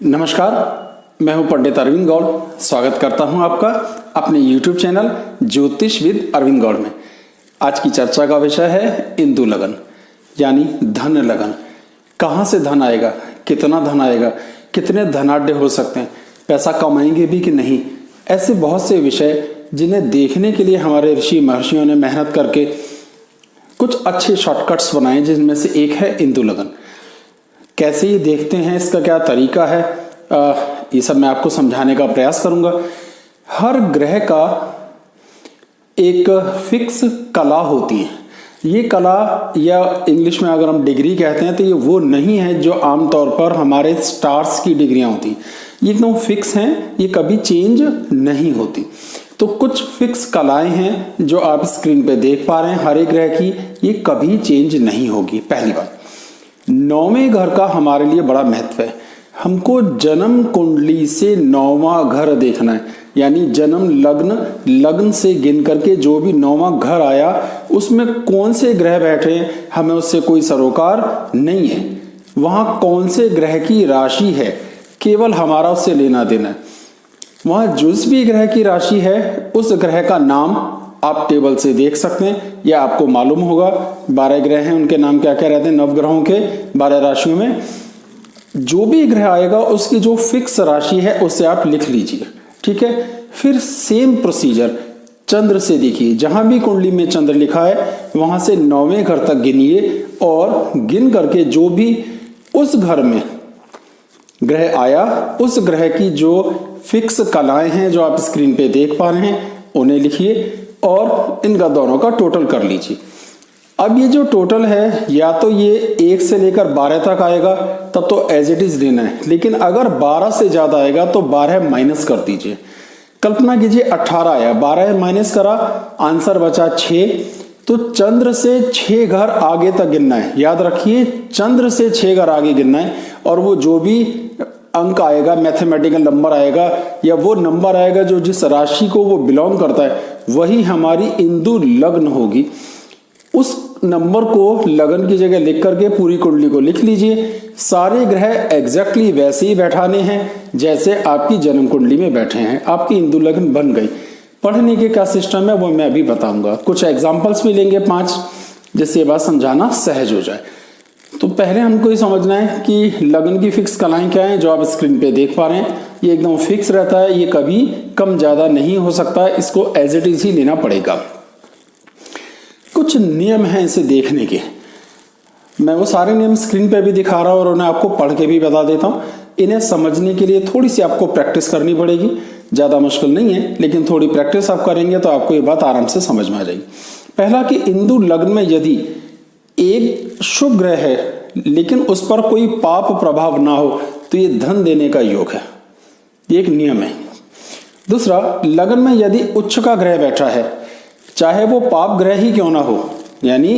नमस्कार, मैं हूं पंडित अरविंद गौड़। स्वागत करता हूं आपका अपने YouTube चैनल ज्योतिष विद अरविंद गौड़ में। आज की चर्चा का विषय है इंदु लगन यानी धन लगन। कहां से धन आएगा, कितना धन आएगा, कितने धनाढ्य हो सकते हैं, पैसा कमाएंगे भी कि नहीं। ऐसे बहुत से विषय जिन्हें देखने के लिए हमारे ऋषि महर्षियों ने मेहनत करके कुछ अच्छे शॉर्टकट्स बनाए, जिनमें से एक है इंदु लगन। कैसे ये देखते हैं, इसका क्या तरीका है, ये सब मैं आपको समझाने का प्रयास करूंगा। हर ग्रह का एक फिक्स कला होती है। ये कला, या इंग्लिश में अगर हम डिग्री कहते हैं, तो ये वो नहीं है जो आमतौर पर हमारे स्टार्स की डिग्रियां होती हैं। ये एकदम फिक्स हैं, ये कभी चेंज नहीं होती। तो कुछ फिक्स कलाएं हैं जो आप स्क्रीन पे देख पा रहे हैं हर एक ग्रह की, ये कभी चेंज नहीं होगी। पहली बात, 9वें घर का हमारे लिए बड़ा महत्व है। हमको जन्म कुंडली से 9वां घर देखना है, यानी जन्म लग्न से गिन करके जो भी 9वां घर आया उसमें कौन से ग्रह बैठे हैं, हमें उससे कोई सरोकार नहीं है। वहां कौन से ग्रह की राशि है, केवल हमारा उससे लेना देना है। वहां जिस भी ग्रह की राशि है उस ग्रह का नाम आप टेबल से देख सकते हैं, या आपको मालूम होगा 12 ग्रह हैं, उनके नाम क्या क्या रहते हैं। नवग्रहों के 12 राशियों में जो भी ग्रह आएगा उसकी जो फिक्स राशि है उससे आप लिख लीजिए, ठीक है। फिर सेम प्रोसीजर चंद्र से देखिए, जहां भी कुंडली में चंद्र लिखा है वहां से 9वें घर तक गिनिए, और गिन करके जो भी उस घर में ग्रह आया उस ग्रह की जो फिक्स कलाएं हैं जो आप स्क्रीन पे देख पा रहे हैं उन्हें लिखिए, और इनका दोनों का टोटल कर लीजिए। अब ये जो टोटल है, या तो ये 1 से लेकर 12 तक आएगा, तब तो एज इट इज लेना है। लेकिन अगर 12 से ज्यादा आएगा तो 12 माइनस कर दीजिए। कल्पना कीजिए 18 आया, 12 माइनस करा, आंसर बचा 6। तो चंद्र से 6 घर आगे तक गिनना है। याद रखिए, चंद्र से 6 घर आगे गिनना है, और वो जो भी अंक आएगा, मैथमेटिकल नंबर आएगा, या वो नंबर आएगा जो जिस राशि को वो बिलोंग करता है, वही हमारी इंदु लग्न होगी। उस नंबर को लगन की जगह लिख करके पूरी कुंडली को लिख लीजिए। सारे ग्रह एग्जैक्टली वैसे ही बैठाने हैं जैसे आपकी जन्म कुंडली में बैठे हैं। आपकी इंदु लग्न बन गई। पढ़ने के क्या सिस्टम है वो मैं अभी बताऊंगा। कुछ एग्जाम्पल्स भी लेंगे 5, जिससे ये बात समझाना सहज हो जाए। तो पहले हमको ये समझना है कि लगन की फिक्स कलाएं क्या हैं, जो आप स्क्रीन पे देख पा रहे हैं। ये एकदम फिक्स रहता है, ये कभी कम ज्यादा नहीं हो सकता है, इसको एज इट इज ही लेना पड़ेगा। कुछ नियम हैं इसे देखने के, मैं वो सारे नियम स्क्रीन पे भी दिखा रहा हूं और उन्हें आपको पढ़ के भी बता देता हूं। इन्हें समझने के लिए थोड़ी सी आपको प्रैक्टिस करनी पड़ेगी, ज्यादा मुश्किल नहीं है, लेकिन थोड़ी प्रैक्टिस आप करेंगे तो आपको ये बात आराम से समझ में आ जाएगी। पहला कि इंदु लग्न में यदि एक शुभ ग्रह है लेकिन उस पर कोई पाप प्रभाव ना हो तो ये धन देने का योग है, ये एक नियम है। दूसरा, लगन में यदि उच्च का ग्रह बैठा है, चाहे वो पाप ग्रह ही क्यों ना हो, यानी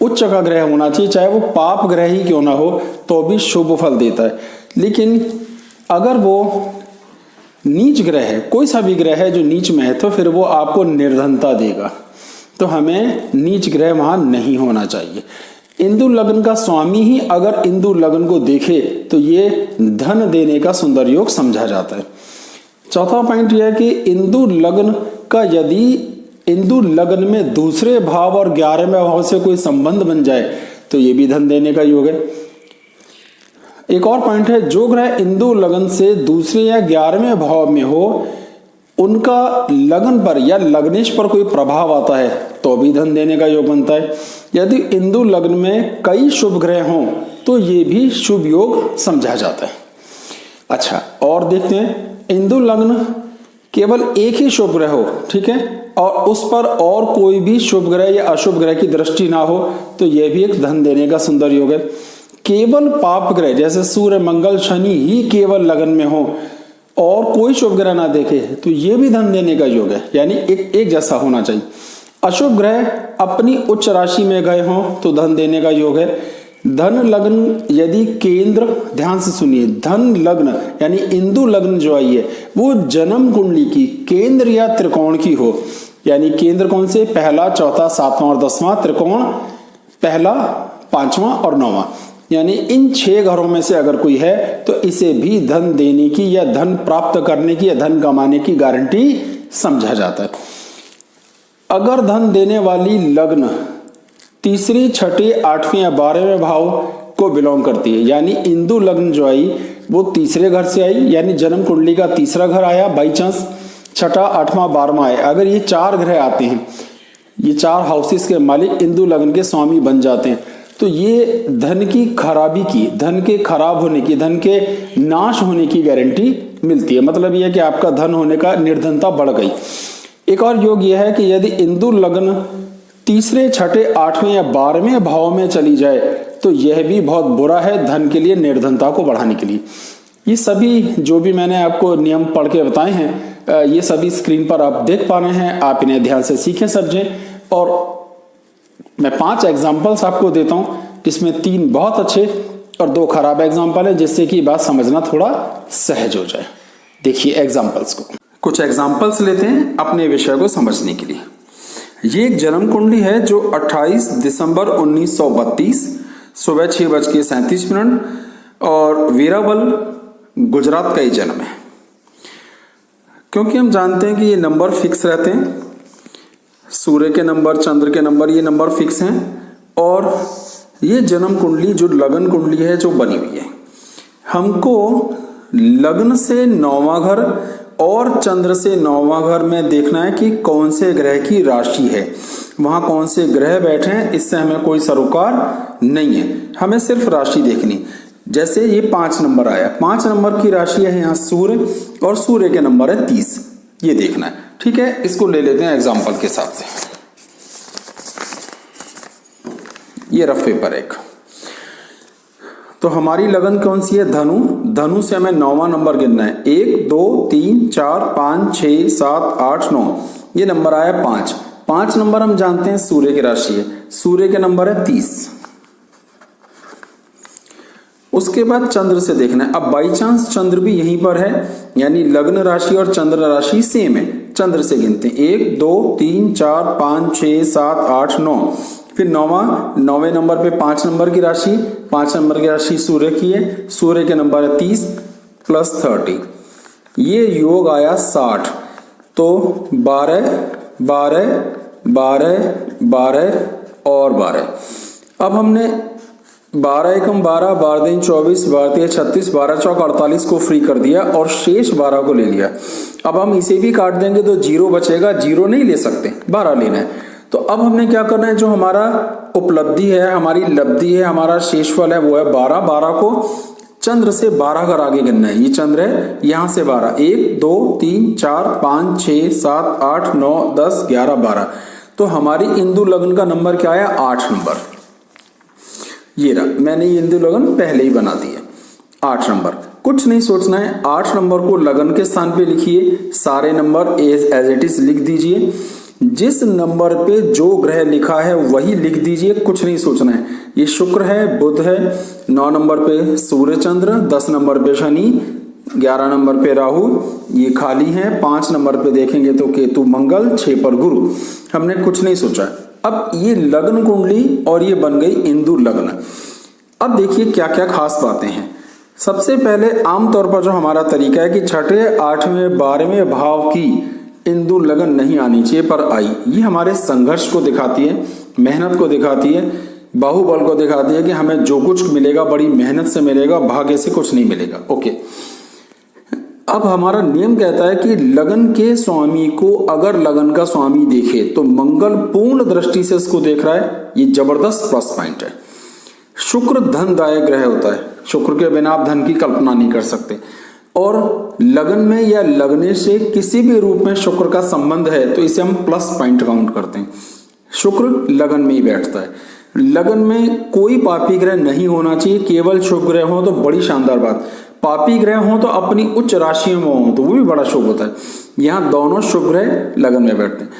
उच्च का ग्रह होना चाहिए, चाहे वो पाप ग्रह ही क्यों ना हो, तो भी शुभ फल देता है। लेकिन अगर वो नीच ग्रह है, कोई सा भी ग्रह है जो नीच में है, तो फिर वो आपको निर्धनता देगा। तो हमें नीच ग्रह वहां नहीं होना चाहिए। इंदु लग्न का स्वामी ही अगर इंदु लग्न को देखे तो ये धन देने का सुंदर योग समझा जाता है। चौथा पॉइंट यह है कि इंदु लग्न का यदि इंदु लग्न में दूसरे भाव और 11वें भाव से कोई संबंध बन जाए तो ये भी धन देने का योग है। एक और पॉइंट है, जो ग्रह इंदु लग्न से दूसरे या 11वें भाव में हो, उनका लगन पर या लग्नेश पर कोई प्रभाव आता है तो भी धन देने का योग बनता है। यदि इंदु लग्न में कई शुभ ग्रह हों तो ये भी शुभ योग समझा जाता है। अच्छा, और देखते हैं, इंदु लग्न केवल एक ही शुभ ग्रह हो, ठीक है, और उस पर और कोई भी शुभ ग्रह या अशुभ ग्रह की दृष्टि ना हो तो यह भी एक धन देने का सुंदर योग है। केवल पाप ग्रह जैसे सूर्य, मंगल, शनि ही केवल लगन में हो और कोई शुभ ग्रह ना देखे तो ये भी धन देने का योग है, यानी एक जैसा होना चाहिए। अशुभ ग्रह अपनी उच्च राशि में गए हों तो धन देने का योग है। धन लग्न यदि केंद्र, ध्यान से सुनिए, धन लग्न यानी इंदु लग्न जो आई है वो जन्म कुंडली की केंद्र या त्रिकोण की हो, यानी केंद्र कौन से, पहला, चौथा, 7वां और 10वां, त्रिकोण पहला, 5वां और 9वां, यानी इन 6 घरों में से अगर कोई है तो इसे भी धन देने की या धन प्राप्त करने की या धन कमाने की गारंटी समझा जाता है। अगर धन देने वाली लग्न तीसरे, छठे, 8वें या 12वें भाव को बिलोंग करती है, यानी इंदु लग्न जो आई वो तीसरे घर से आई, यानी जन्म कुंडली का तीसरा घर आया बाई चांस, छठा, 8वां, 12वां आया। अगर ये 4 ग्रह आते हैं, ये 4 हाउसेस के मालिक इंदु लग्न के स्वामी बन जाते हैं, तो ये धन की खराबी की, धन के खराब होने की, धन के नाश होने की गारंटी मिलती है। मतलब यह है कि आपका धन होने का निर्धनता बढ़ गई। एक और योग यह है कि यदि इंदु लग्न तीसरे, छठे, 8वें या 12वें भाव में चली जाए तो यह भी बहुत बुरा है धन के लिए, निर्धनता को बढ़ाने के लिए। ये सभी जो भी मैंने आपको नियम पढ़ के बताए हैं, ये सभी स्क्रीन पर आप देख पा रहे हैं। आप इन्हें ध्यान से सीखें, समझें। और मैं 5 एग्जाम्पल्स आपको देता हूं, जिसमें 3 बहुत अच्छे और 2 खराब एग्जाम्पल है, जिससे कि बात समझना थोड़ा सहज हो जाए। देखिए एग्जाम्पल्स को, कुछ एग्जाम्पल्स लेते हैं अपने विषय को समझने के लिए। ये एक जन्म कुंडली है जो 28 दिसंबर 1932 सुबह 6:37 और वेरावल गुजरात का ही जन्म है। क्योंकि हम जानते हैं कि ये नंबर फिक्स रहते हैं, सूर्य के नंबर, चंद्र के नंबर, ये नंबर फिक्स हैं। और ये जन्म कुंडली जो लगन कुंडली है जो बनी हुई है, हमको लग्न से 9वां घर और चंद्र से 9वां घर में देखना है कि कौन से ग्रह की राशि है, वहां कौन से ग्रह बैठे हैं। इससे हमें कोई सरोकार नहीं है, हमें सिर्फ राशि देखनी। जैसे ये 5 नंबर आया, 5 नंबर की राशि है यहाँ सूर्य, और सूर्य के नंबर है 30, ये देखना है। ठीक है, इसको ले लेते हैं एग्जाम्पल के हिसाब से। ये रफ पेपर एक, तो हमारी लगन कौन सी है? धनु। धनु से हमें 9वां नंबर गिनना है। 1, 2, 3, 4, 5, 6, 7, 8, 9, ये नंबर आया 5। 5 नंबर हम जानते हैं सूर्य की राशि है, सूर्य के नंबर है 30। उसके बाद चंद्र से देखना है। अब बाई चांस चंद्र भी यहीं पर है, यानी लग्न राशि और चंद्र राशि सेम है, चंद्र से गिनते हैं। 1, 2, 3, 4, 5, 6, 7, 8, 9। फिर 9वें नंबर पे 5 नंबर की राशि, 5 नंबर की राशि सूर्य की है, सूर्य के नंबर है 30 + 30, ये योग आया 60। तो 12, 12, 12, 12 और 12। अब हमने 12 एकम 12, 12 दिन 24, 12 तिया 36, 12 चौक 48 को फ्री कर दिया और शेष 12 को ले लिया। अब हम इसे भी काट देंगे तो 0 बचेगा, 0 नहीं ले सकते, 12 लेना है। तो अब हमने क्या करना है, जो हमारा उपलब्धि है, हमारी लब्धि है, हमारा शेषफल है, वो है 12। 12 को चंद्र से 12 घर आगे गिनना है। ये चंद्र है, यहां से 12, 1, 2, 3, 4, 5, 6, 7, 8, 9, 10, 11, 12। तो हमारी इंदु लग्न का नंबर क्या आया? 8 नंबर। ये रहा, मैंने ये इंदु लगन पहले ही बना दी है। 8 नंबर, कुछ नहीं सोचना है, 8 नंबर को लगन के स्थान पे लिखिए, सारे नंबर एज इट इज लिख दीजिए। जिस नंबर पे जो ग्रह लिखा है वही लिख दीजिए, कुछ नहीं सोचना है। ये शुक्र है, बुध है, 9 नंबर पे सूर्य चंद्र, 10 नंबर पे शनि, 11 नंबर पे राहु, ये खाली है। 5 नंबर पे देखेंगे तो केतु मंगल, 6 पर गुरु। हमने कुछ नहीं सोचा। अब ये लग्न कुंडली और ये बन गई इंदु लग्न। अब देखिए क्या क्या खास बातें हैं। सबसे पहले आमतौर पर जो हमारा तरीका है कि छठे, 8वें, 12वें भाव की इंदु लगन नहीं आनी चाहिए, पर आई। ये हमारे संघर्ष को दिखाती है, मेहनत को दिखाती है, बाहुबल को दिखाती है कि हमें जो कुछ मिलेगा बड़ी मेहनत से मिलेगा, भाग्य से कुछ नहीं मिलेगा। ओके, अब हमारा नियम कहता है कि लगन के स्वामी को अगर लगन का स्वामी देखे तो मंगल पूर्ण दृष्टि से इसको देख रहा है, ये जबरदस्त प्लस पॉइंट है। शुक्र धनदायक ग्रह होता है, शुक्र के बिना आप धन की कल्पना नहीं कर सकते। और लगन में या लगने से किसी भी रूप में शुक्र का संबंध है तो इसे हम प्लस पॉइंट काउंट करते हैं। शुक्र लगन में ही बैठता है। लगन में कोई पापी ग्रह नहीं होना चाहिए, केवल शुभ ग्रह हो तो बड़ी शानदार बात। पापी ग्रह हो तो अपनी उच्च राशियों में हो तो वो भी बड़ा शुभ होता है। यहाँ दोनों शुभ ग्रह लगन में बैठते हैं।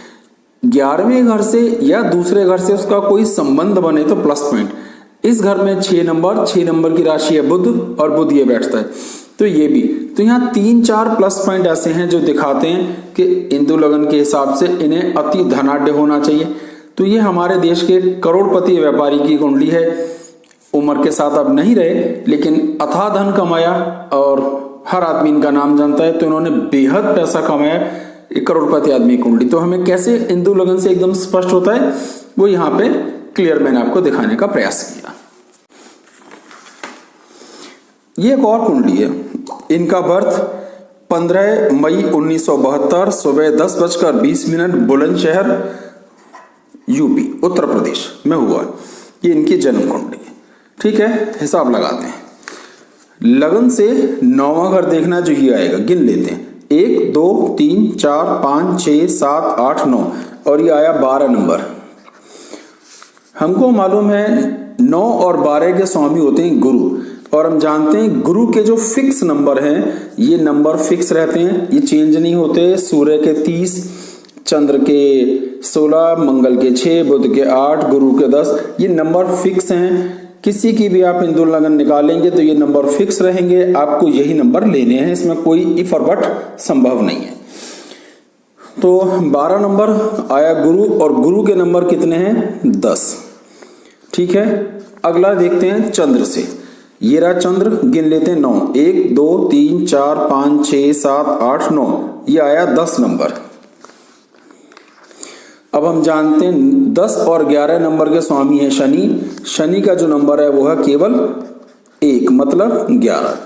11वें घर से या दूसरे घर से उसका कोई संबंध बने तो प्लस पॉइंट। इस घर में 6 नंबर की राशि है बुध, और बुध ये बैठता है, तो ये भी। तो यहाँ 3-4 प्लस पॉइंट ऐसे हैं जो दिखाते हैं कि इंदु लगन के हिसाब से इन्हें अति धनाढ्य होना चाहिए। तो ये हमारे देश के करोड़पति व्यापारी की कुंडली है। उम्र के साथ अब नहीं रहे, लेकिन अथाह धन कमाया और हर आदमी इनका नाम जानता है। तो इन्होंने बेहद पैसा कमाया, 1 करोड़पति आदमी की कुंडली। तो हमें कैसे इंदु लगन से एकदम स्पष्ट होता है, वो यहाँ पे क्लियर मैंने आपको दिखाने का प्रयास किया। ये एक और कुंडली है, इनका बर्थ 15 मई 1972 सुबह 10:20 बुलंदशहर यूपी उत्तर प्रदेश में हुआ। ये इनकी जन्म कुंडली है। ठीक है, हिसाब लगाते हैं। लगन से 9वां घर देखना जो ये आएगा, गिन लेते हैं। 1 2 3 4 5 6 7 8 9 और ये आया 12 नंबर। हमको मालूम है 9 और 12 के स्वामी होते हैं गुरु, और हम जानते हैं गुरु के जो फिक्स नंबर हैं, ये नंबर फिक्स रहते हैं, ये चेंज नहीं होते। सूर्य के 30, चंद्र के 16, मंगल के 6, बुध के 8, गुरु के 10, ये नंबर फिक्स हैं। किसी की भी आप इंदु लगन निकालेंगे तो ये नंबर फिक्स रहेंगे, आपको यही नंबर लेने हैं, इसमें कोई इफ और बट संभव नहीं है। तो 12 नंबर आया गुरु, और गुरु के नंबर कितने हैं? 10। ठीक है, अगला देखते हैं चंद्र से। ये रहा चंद्र, गिन लेते हैं 9। 1 2 3 4 5 6 7 8 9, ये आया 10 नंबर। अब हम जानते हैं 10 और 11 नंबर के स्वामी है शनि। शनि का जो नंबर है वो है केवल 1, मतलब 11।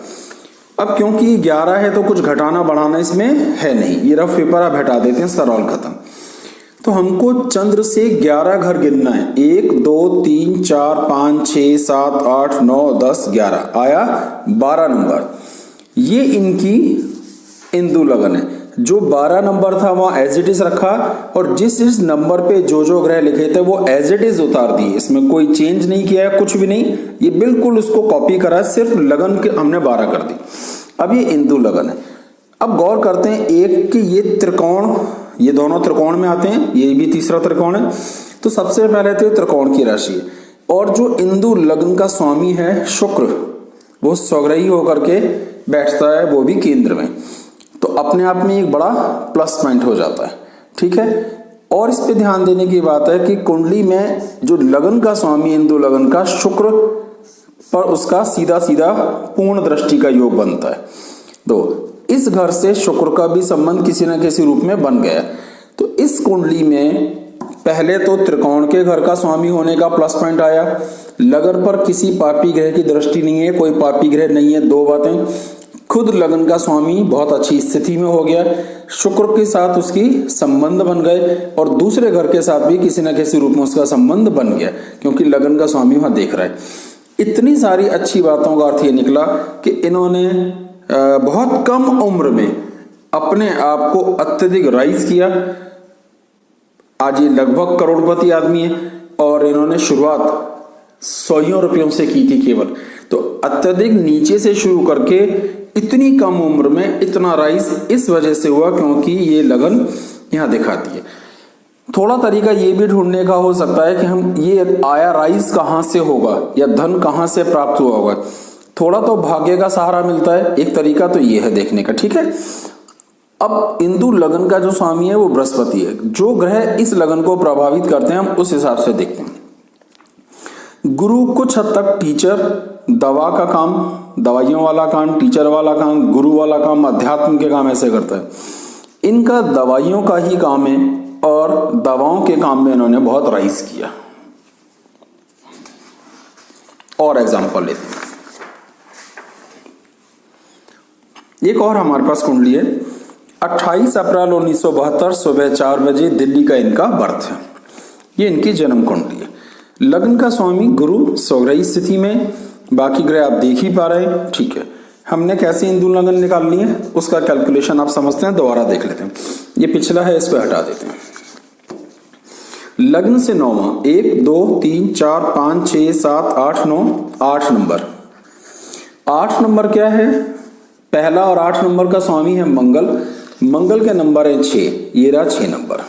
अब क्योंकि 11 है तो कुछ घटाना बढ़ाना इसमें है नहीं, ये रफ पेपर आप हटा देते हैं, सवाल खत्म। तो हमको चंद्र से 11 घर गिनना है। 1 2 3 4 5 6 7 8 9 10 11, आया 12 नंबर। ये इनकी इंदु लगन है। जो 12 नंबर था वहां एज इट इज रखा, और जिस नंबर पे जो ग्रह लिखे थे वो एज इट इज उतार दिए, इसमें कोई चेंज नहीं किया है, कुछ भी नहीं, ये बिल्कुल उसको कॉपी करा है, सिर्फ लगन के हमने 12 कर दी। अब ये इंदु लगन है। अब गौर करते हैं एक कि ये त्रिकोण, ये दोनों त्रिकोण में आते हैं, ये भी तीसरा त्रिकोण है। तो सबसे पहले तो त्रिकोण की राशि है, और जो इंदु लगन का स्वामी है शुक्र, वो स्वग्रही होकर के बैठता है, वो भी केंद्र में। तो अपने आप में एक बड़ा प्लस पॉइंट हो जाता है। ठीक है, और इस पे ध्यान देने की बात है कि कुंडली में जो लगन का स्वामी इंदु लगन का शुक्र पर उसका सीधा सीधा पूर्ण दृष्टि का योग बनता है। तो इस घर से शुक्र का भी संबंध किसी न किसी रूप में बन गया। तो इस कुंडली में पहले तो त्रिकोण के घर का स्वामी होने का प्लस पॉइंट आया। लगन पर किसी पापी ग्रह की दृष्टि नहीं है, कोई पापी ग्रह नहीं है। 2 बातें, खुद लगन का स्वामी बहुत अच्छी स्थिति में हो गया, शुक्र के साथ उसकी संबंध बन गए, और दूसरे घर के साथ भी किसी न किसी रूप में उसका संबंध बन गया, क्योंकि लगन का स्वामी वहां देख रहा है। इतनी सारी अच्छी बातों का अर्थ ये निकला कि इन्होंने बहुत कम उम्र में अपने आप को अत्यधिक राइज किया। आज ये लगभग करोड़पति आदमी है, और इन्होंने शुरुआत 100 रुपयों से की थी केवल। तो अत्यधिक नीचे से शुरू करके इतनी कम उम्र में इतना राइज इस वजह से हुआ क्योंकि ये लगन यहां दिखाती है। थोड़ा तरीका ये भी ढूंढने का हो सकता है कि हम ये आया राइज कहां से होगा या धन कहां से प्राप्त हुआ होगा। थोड़ा तो भाग्य का सहारा मिलता है, एक तरीका तो ये है देखने का। ठीक है, अब इंदु लगन का जो स्वामी है वो बृहस्पति है। जो ग्रह इस लगन को प्रभावित करते हैं हम उस हिसाब से देखते हैं। गुरु कुछ हद तक टीचर, दवा का काम, दवाइयों वाला काम, टीचर वाला काम, गुरु वाला काम, अध्यात्म के काम ऐसे करता है। इनका दवाइयों का ही काम है, और दवाओं के काम में इन्होंने बहुत राइज किया। और एग्जांपल लेते हैं, एक और हमारे पास कुंडली है। 28 अप्रैल 1972 सुबह 4 बजे दिल्ली का इनका बर्थ है। ये इनकी जन्म कुंडली है। लग्न का स्वामी गुरु स्वग्रही स्थिति में, बाकी ग्रह आप देख ही पा रहे हैं। ठीक है, हमने कैसे इंदु लगन निकालनी है उसका कैलकुलेशन आप समझते हैं, दोबारा देख लेते हैं। ये पिछला है, इसको हटा देते हैं। लग्न से 9वां, 1 2 3 4 5 6 7 8 9, 8 नंबर। 8 नंबर क्या है? पहला और 8 नंबर का स्वामी है मंगल। मंगल के नंबर है 6, ये रहा 6 नंबर।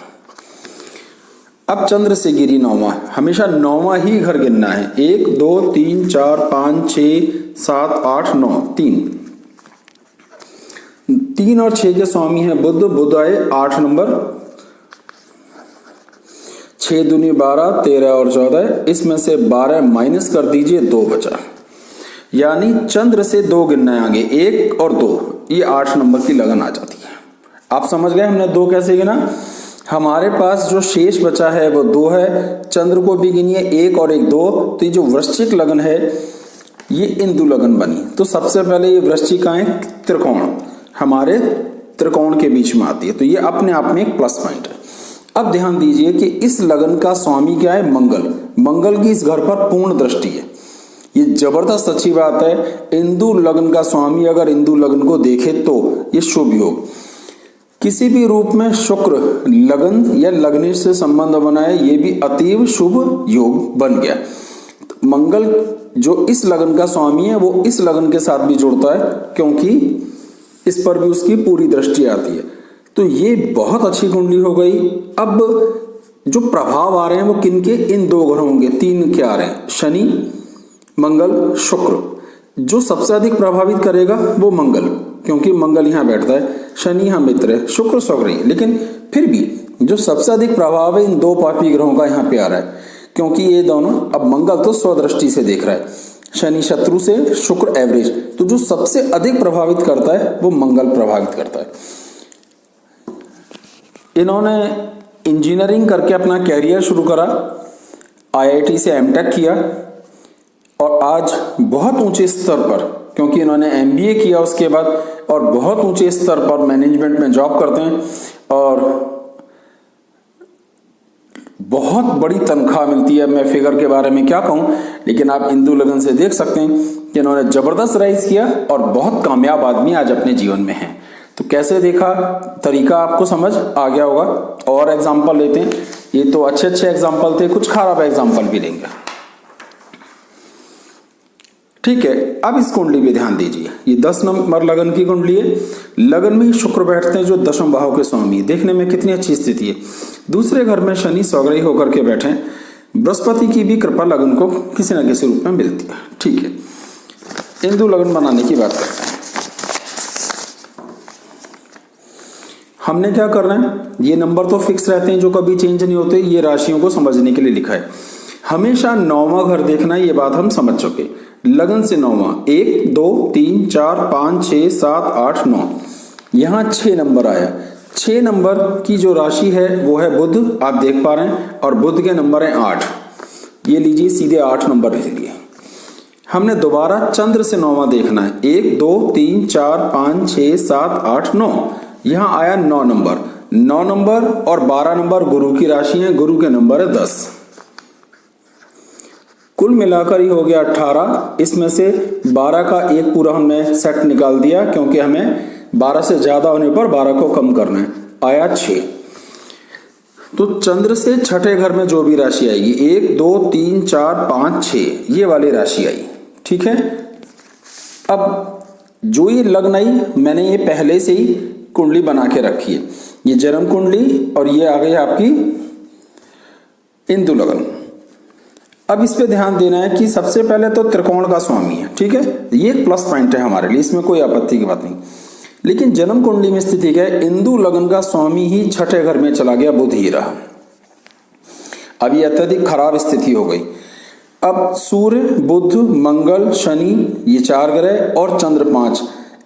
अब चंद्र से गिरी 9वां, हमेशा 9वां ही घर गिनना है। 1 2 3 4 5 6 7 8 9, 3 और 6 के स्वामी है बुध। बुध आए 8 नंबर। 6 दूनी 12, 13 और 14, इसमें से 12 माइनस कर दीजिए, 2 बचा। यानी चंद्र से 2 गिनना है आगे, 1 और 2, ये 8 नंबर की लगन आ जाती है। आप समझ गए हमने 2 कैसे गिना। हमारे पास जो शेष बचा है वो 2 है, चंद्र को भी गिनिए, 1 और 1 2, तो ये जो वृश्चिक लगन है ये इंदु लगन बनी। तो सबसे पहले ये वृश्चिक आए त्रिकोण, हमारे त्रिकोण के बीच में आती है, तो ये अपने आप में एक प्लस पॉइंट है। अब ध्यान दीजिए कि इस लगन का स्वामी क्या है, मंगल। मंगल की इस घर पर पूर्ण दृष्टि है, ये जबरदस्त अच्छी बात है। इंदु लगन का स्वामी अगर इंदु लगन को देखे तो ये शुभ योग। किसी भी रूप में शुक्र लगन या लग्नेश से संबंध बनाए, ये भी अतीव शुभ योग बन गया। तो मंगल जो इस लगन का स्वामी है वो इस लगन के साथ भी जुड़ता है, क्योंकि इस पर भी उसकी पूरी दृष्टि आती है। तो ये बहुत अच्छी कुंडली हो गई। अब जो प्रभाव आ रहे हैं वो किनके, इन 2 ग्रहों होंगे। 3 क्या आ रहे हैं, शनि, मंगल, शुक्र। जो सबसे अधिक प्रभावित करेगा वो मंगल, क्योंकि मंगल यहाँ बैठता है, शनि यहाँ मित्र है, शुक्र स्वग्रही है। लेकिन फिर भी जो सबसे अधिक प्रभाव है इन 2 पापी ग्रहों का यहाँ पे आ रहा है, क्योंकि ये दोनों, अब मंगल तो स्वदृष्टि से देख रहा है, शनि शत्रु से, शुक्र एवरेज। तो जो सबसे अधिक प्रभावित करता है वो मंगल प्रभावित करता है। इन्होंने इंजीनियरिंग करके अपना कैरियर शुरू करा, IIT से MTech किया और आज बहुत ऊंचे स्तर पर, क्योंकि इन्होंने MBA किया उसके बाद, और बहुत ऊंचे स्तर पर मैनेजमेंट में जॉब करते हैं और बहुत बड़ी तनख्वाह मिलती है। मैं फिगर के बारे में क्या कहूं, लेकिन आप इंदु लगन से देख सकते हैं कि इन्होंने जबरदस्त राइज किया और बहुत कामयाब आदमी आज अपने जीवन में है। तो कैसे देखा, तरीका आपको समझ आ गया होगा। और एग्जाम्पल लेते हैं, ये तो अच्छे एग्जाम्पल थे, कुछ खराब एग्जाम्पल भी लेंगे। ठीक है, अब इस कुंडली पे ध्यान दीजिए। ये 10 नंबर लगन की कुंडली है। लगन में शुक्र बैठते हैं जो दशम भाव के स्वामी, देखने में कितनी अच्छी स्थिति है। दूसरे घर में शनि स्वग्रही होकर के बैठे, बृहस्पति की भी कृपा लगन को किसी न किसी रूप में मिलती है। ठीक है, इंदु लगन बनाने की बात करते हैं। हमने क्या करना है, ये नंबर तो फिक्स रहते हैं जो कभी चेंज नहीं होते, ये राशियों को समझने के लिए लिखा है। हमेशा 9वां घर देखना है, ये बात हम समझ चुके। लगन से 9वां, 1 2 3 4 5 6 7 8 9, यहां 6 नंबर आया। 6 नंबर की जो राशि है वो है बुध, आप देख पा रहे हैं, और बुध के नंबर है 8। ये लीजिए, सीधे 8 नंबर लिख लिए। हमने दोबारा चंद्र से 9वां देखना है, 1 2 3 4 5 6 7 8 9, यहां आया 9 नंबर। 9 नंबर और 12 नंबर गुरु की राशि है, गुरु के नंबर है 10। कुल मिलाकर ही हो गया 18। इसमें से 12 का एक पूरा हमने सेट निकाल दिया, क्योंकि हमें 12 से ज्यादा होने पर 12 को कम करना है, आया 6। तो चंद्र से छठे घर में जो भी राशि आएगी, 1 2 3 4 5 6, ये वाली राशि आई। ठीक है, अब जो ये लग्न आई, मैंने ये पहले से ही कुंडली बना के रखी है। ये जन्म कुंडली और ये आ गई आपकी इंदु लगन। अब इस पे ध्यान देना है कि सबसे पहले तो त्रिकोण का स्वामी है। ठीक है, ये एक प्लस पॉइंट है हमारे लिए, इसमें कोई आपत्ति की बात नहीं। लेकिन जन्म कुंडली में स्थिति क्या है, इंदु लगन का स्वामी ही छठे घर में चला गया, बुध ही रहा। अब ये अत्यधिक खराब स्थिति हो गई। अब सूर्य, बुध, मंगल, शनि, ये 4 ग्रह और चंद्र 5,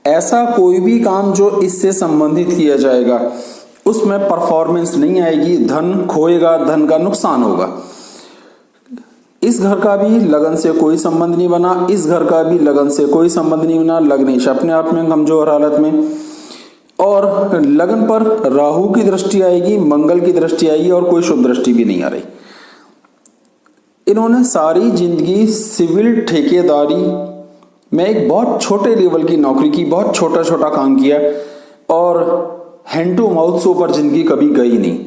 ऐसा कोई भी काम जो इससे संबंधित किया जाएगा उसमें परफॉर्मेंस नहीं आएगी, धन खोएगा, धन का नुकसान होगा। इस घर का भी लगन से कोई संबंध नहीं बना, इस घर का भी लगन से कोई संबंध नहीं बना, लग्नेश अपने आप में कमजोर हालत में, और लगन पर राहु की दृष्टि आएगी, मंगल की दृष्टि आएगी, और कोई शुभ दृष्टि भी नहीं आ रही। इन्होंने सारी जिंदगी सिविल ठेकेदारी में एक बहुत छोटे लेवल की नौकरी की, बहुत छोटा छोटा काम किया, और हैंड टू माउथ से ऊपर जिंदगी कभी गई नहीं।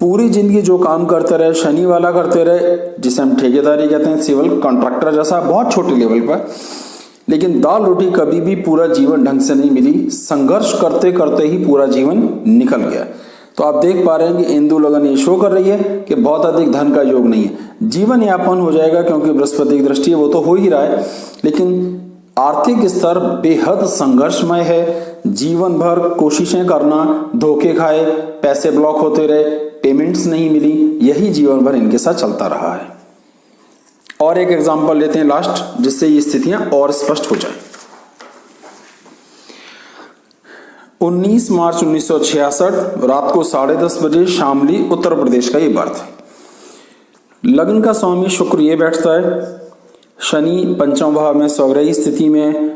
पूरी जिंदगी जो काम करते रहे, शनि वाला करते रहे, जिसे हम ठेकेदारी कहते हैं, सिविल कॉन्ट्रैक्टर जैसा, बहुत छोटे लेवल पर, लेकिन दाल रोटी कभी भी पूरा जीवन ढंग से नहीं मिली। संघर्ष करते करते ही पूरा जीवन निकल गया। तो आप देख पा रहे हैं कि इंदु लगन ये शो कर रही है कि बहुत अधिक धन का योग नहीं है। जीवन यापन हो जाएगा, क्योंकि बृहस्पति की दृष्टि है, वो तो हो ही रहा है, लेकिन आर्थिक स्तर बेहद संघर्षमय है, जीवन भर कोशिशें करना, धोखे खाए, पैसे ब्लॉक होते रहे, पेमेंट्स नहीं मिली, यही जीवन भर इनके साथ चलता रहा है। और एक एग्जांपल लेते हैं लास्ट, जिससे ये स्थितियां और स्पष्ट हो जाए। 19 मार्च 1966 रात को 10:30 बजे शामली उत्तर प्रदेश का ये बर्थ है। लग्न का स्वामी शुक्र ये बैठता है, शनि पंचम भाव में स्वग्रही स्थिति में,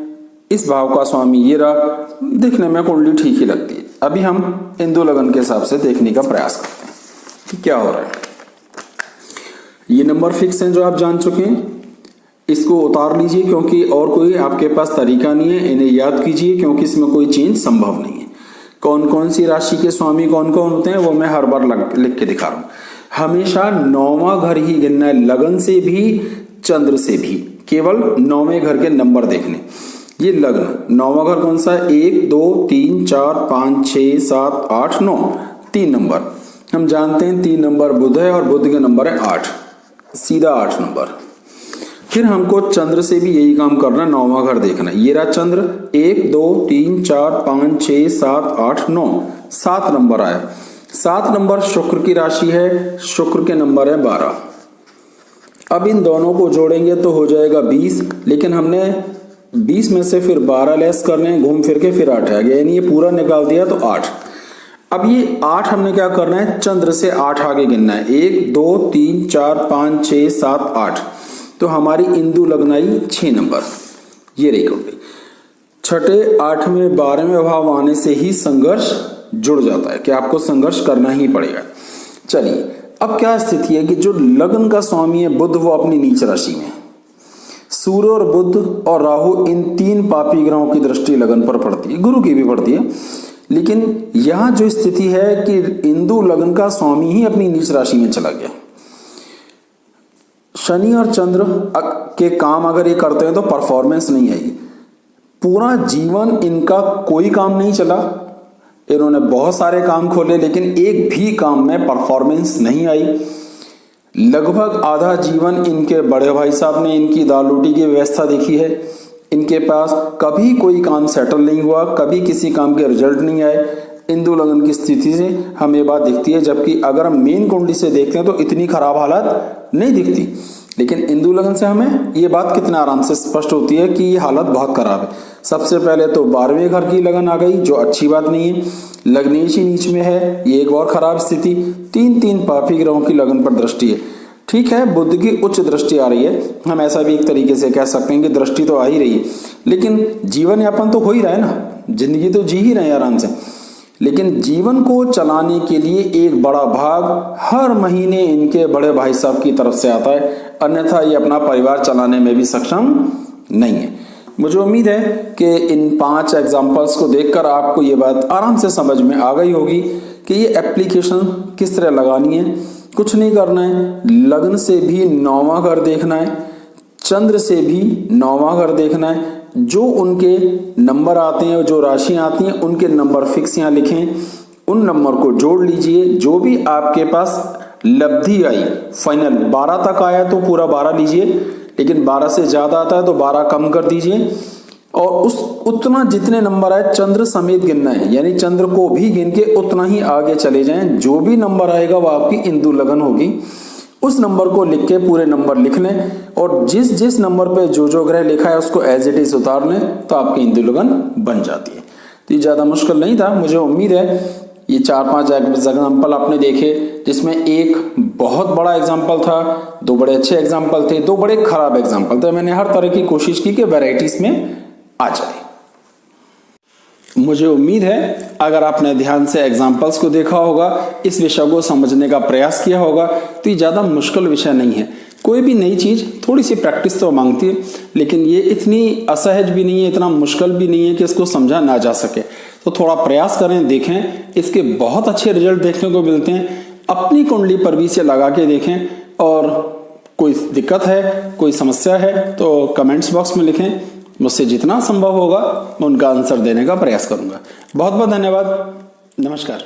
इस भाव का स्वामी ये रहा। देखने में कुंडली ठीक ही लगती है। अभी हम हिंदू लग्न के हिसाब से देखने का प्रयास करते हैं कि क्या हो रहा है। ये नंबर फिक्स हैं जो आप जान चुके हैं, इसको उतार लीजिए क्योंकि और कोई आपके पास तरीका नहीं है। इन्हें याद कीजिए क्योंकि इसमें कोई चेंज संभव नहीं है। कौन कौन सी राशि के स्वामी कौन कौन होते हैं वो मैं हर बार लिख के दिखा रहा हूं। हमेशा 9वां घर ही गिनना है, लगन से भी चंद्र से भी, केवल 9वें घर के नंबर देखने। ये लग्न 9वां घर कौन सा है? 1 2 3 4 5 6 7 8 9, 3 नंबर हम जानते हैं। 3 नंबर बुध है और बुध के नंबर है 8, सीधा 8 नंबर। फिर हमको चंद्र से भी यही काम करना है, 9वां घर देखना है। ये रहा चंद्र, 1 2 3 4 5 6 7 8 9, 7 नंबर आया। 7 नंबर शुक्र की राशि है, शुक्र के नंबर है 12। अब इन दोनों को जोड़ेंगे तो हो जाएगा 20, लेकिन हमने 20 में से फिर 12 लेस करने, घूम फिर के फिर 8 आ गया, यानी ये पूरा निकाल दिया तो 8। अब ये 8 हमने क्या करना है? चंद्र से 8 आगे गिनना है, 1 2 3 4 5 6 7 8। तो हमारी इंदु लग्न आई 6 नंबर। ये रही कुंडली। 6, 8वें 12वें भाव आने से ही संघर्ष जुड़ जाता है कि आपको संघर्ष करना ही पड़ेगा। चलिए, अब क्या स्थिति है कि जो लग्न का स्वामी है बुध, वो अपनी नीच राशि में है। सूर्य और बुध और राहु, इन 3 पापी ग्रहों की दृष्टि लग्न पर पड़ती है, गुरु की भी पड़ती है। लेकिन यहां जो स्थिति है कि इंदु लग्न का स्वामी ही अपनी नीच राशि में चला गया। शनि और चंद्र के काम अगर ये करते हैं तो परफॉर्मेंस नहीं आएगी। पूरा जीवन इनका कोई काम नहीं चला, इन्होंने बहुत सारे काम खोले लेकिन एक भी काम में परफॉर्मेंस नहीं आई। लगभग आधा जीवन इनके बड़े भाई साहब ने इनकी दाल रोटी की व्यवस्था देखी है। इनके पास कभी कोई काम सेटल नहीं हुआ, कभी किसी काम के रिजल्ट नहीं आए। इंदु लग्न की स्थिति से हमें ये बात दिखती है, जबकि अगर हम मेन कुंडली से देखते हैं तो इतनी खराब हालत नहीं दिखती। लेकिन इंदु लग्न से हमें ये बात कितना आराम से स्पष्ट होती है कि ये हालत बहुत खराब है। सबसे पहले तो 12वें घर की लगन आ गई, जो अच्छी बात नहीं है। लग्नेश ही नीच में है, ये एक और खराब स्थिति। 3 पापी ग्रहों की लगन पर दृष्टि है। ठीक है, बुध की उच्च दृष्टि आ रही है, हम ऐसा भी एक तरीके से कह सकते हैं कि दृष्टि तो आ ही रही है, लेकिन जीवन यापन तो हो ही रहा है ना, जिंदगी तो जी ही रहे हैं आराम से। लेकिन जीवन को चलाने के लिए एक बड़ा भाग हर महीने इनके बड़े भाई साहब की तरफ से आता है, अन्यथा ये अपना परिवार चलाने में भी सक्षम नहीं है। मुझे उम्मीद है कि इन 5 एग्जाम्पल्स को देखकर आपको ये बात आराम से समझ में आ गई होगी कि ये एप्लीकेशन किस तरह लगानी है। कुछ नहीं करना है, लग्न से भी 9वां घर देखना है, चंद्र से भी 9वां घर देखना है। जो उनके नंबर आते हैं, जो राशियां आती हैं, उनके नंबर फिक्स यहाँ लिखें, उन नंबर को जोड़ लीजिए। जो भी आपके पास लब्धि आई, फाइनल 12 तक आया तो पूरा 12 लीजिए, लेकिन 12 से ज्यादा आता है तो 12 कम कर दीजिए और उतना जितने नंबर आए चंद्र समेत गिनना है, यानी चंद्र को भी गिन के उतना ही आगे चले जाएं। जो भी नंबर आएगा वो आपकी इंदु लगन होगी। उस नंबर को लिख के पूरे नंबर लिख लें और जिस जिस नंबर पे जो जो ग्रह लिखा है उसको एज इट इज उतार लें तो आपकी इंदु लगन बन जाती है। तो ये ज्यादा मुश्किल नहीं था। मुझे उम्मीद है ये 4-5 एग्जाम्पल आपने देखे, जिसमें एक बहुत बड़ा एग्जाम्पल था, 2 बड़े अच्छे एग्जाम्पल थे, 2 बड़े खराब एग्जाम्पल थे। मैंने हर तरह की कोशिश की कि वैरायटीज में आ जाए। मुझे उम्मीद है अगर आपने ध्यान से एग्जाम्पल्स को देखा होगा, इस विषय को समझने का प्रयास किया होगा, तो ये ज़्यादा मुश्किल विषय नहीं है। कोई भी नई चीज़ थोड़ी सी प्रैक्टिस तो मांगती है, लेकिन ये इतनी असहज भी नहीं है, इतना मुश्किल भी नहीं है कि इसको समझा ना जा सके। तो थोड़ा प्रयास करें, देखें, इसके बहुत अच्छे रिजल्ट देखने को मिलते हैं। अपनी कुंडली पर भी इसे लगा के देखें और कोई दिक्कत है, कोई समस्या है तो कमेंट्स बॉक्स में लिखें। मुझसे जितना संभव होगा मैं उनका आंसर देने का प्रयास करूंगा। बहुत बहुत धन्यवाद। नमस्कार।